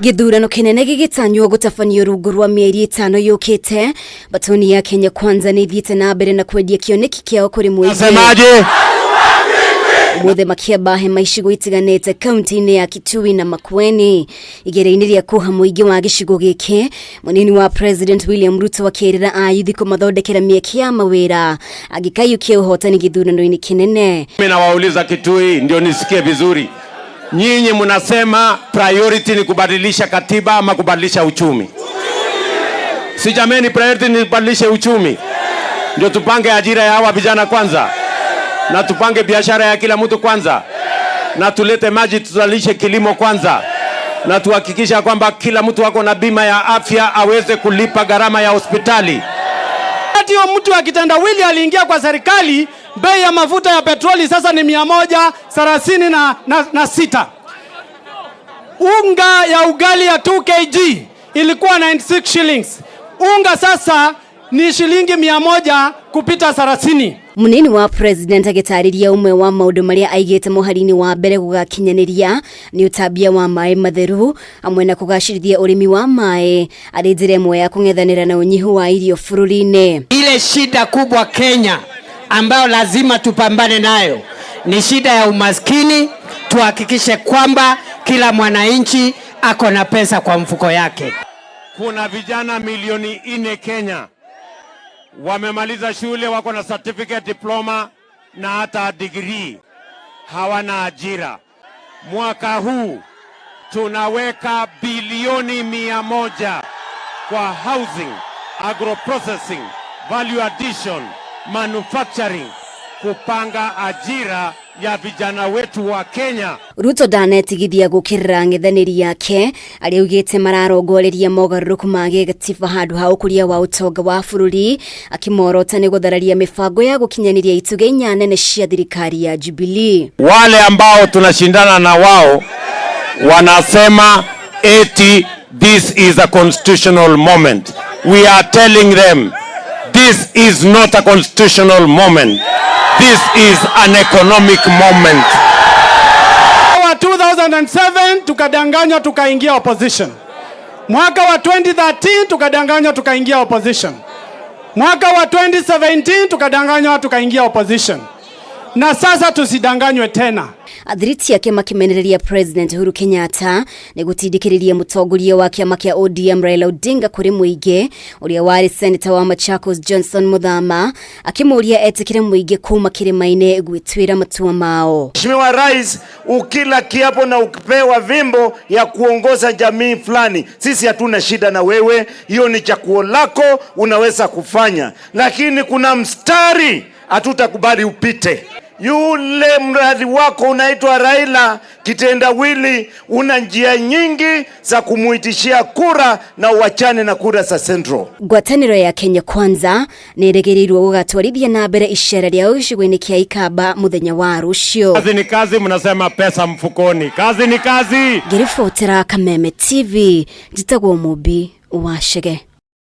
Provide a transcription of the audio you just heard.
Githurano kinene gigitanywo gutabanio rungu rwa mieri 5 yukite, batoni ya Kenya Kwanza ni thiete na mbere na kwendia kioneki kiao kuri mwezi. Nasemaje? Umuthi makieba hema icigo itiganite kaunti-ini ya Kitui na Makueni igere-ini ria kuha muingi wa gicigo giki. Munini wa President William Ruto akirira ayuthi kumathondekera mieki ya mawira agikayukia uhotani githurano-ini kinene. Mimi nawauliza Kitui ndio nisikie vizuri. Nyinyi mnasema priority ni kubadilisha katiba ama kubadilisha uchumi? Si jameni, priority ni kubadilisha uchumi. Ndio tupange ajira ya hawa vijana kwanza, na tupange biashara ya kila mtu kwanza, na tulete maji tuzalishe kilimo kwanza, na tuhakikisha kwamba kila mtu wako na bima ya afya aweze kulipa gharama ya hospitali. Wakati wa mtu akitendawili aliingia kwa serikali, bei ya mafuta ya petroli sasa ni 136. Unga ya ugali ya 2 kg ilikuwa 96 shillings. Unga sasa ni shilingi 100 kupita 30. Munini wa President agitariria umwe wa maundu maria aigite muharini wa mbere gugakinyaniria ni utabia wa mai matheru amwe na kugacirithia urimi wa mai ari njira imwe ya kung'ethanira na unyihu wa irio bururi-ini. Ile shida kubwa Kenya ambayo lazima tupambane nayo ni shida ya umaskini. Tuhakikishe kwamba kila mwananchi ako na pesa kwa mfuko yake. Kuna vijana milioni 4 Kenya wamemaliza shule, wako na certificate, diploma na hata degree, hawana ajira. Mwaka huu tunaweka bilioni 100 kwa housing, agro processing, value addition, manufacturing, kupanga ajira ya vijana wetu wa Kenya. Ruto danetigithia gukirira ng'ethaniri yake ari ugite mararongoreria mogaruruku ma gigatiba handu ha ukuria wa utonga wa bururi, akimorota ni guthararia mifango ya gukinyaniria ituge 4 nene cia thirikari ya Jubilee. Wale ambao tunashindana na wao wanasema eti this is a constitutional moment. We are telling them this is not a constitutional moment. This is an economic moment. Mwaka wa 2007 tukadanganywa tukaingia opposition. Mwaka wa 2013 tukadanganywa tukaingia opposition. Mwaka wa 2017 tukadanganywa tukaingia opposition. Na sasa tusidanganywe tena. Athiriti yake makimenereria President Uhuru Kenyatta ni gutindikiriria mutongoria wa kiama kia ODM Raila Odinga kuri muingi uria wari Senator wa Machakos Johnson Muthama, akimuria etikire muingi kuma kirima-ini gwitwira matua mao. Mheshimiwa Rais, ukila kiapo na ukipewa vimbo ya kuongoza jamii fulani, sisi hatuna shida na wewe, hiyo ni chaguo lako, unaweza kufanya, lakini kuna mstari hatutakubali upite. Yule mradi wako unaitwa Raila kitendawili, una njia nyingi za kumuitishia kura na uachane na kura za Central. Ngwataniro ya Kenya Kwanza ni iregereirwo gugatwarithia na mbere icera riao gicigo-ini kia Ikamba muthenya wa rucio. Kazi ni kazi, mnasema pesa mfukoni. Kazi ni kazi. Ngiribotera Kameme TV, njitagwo Mubi wa Shege.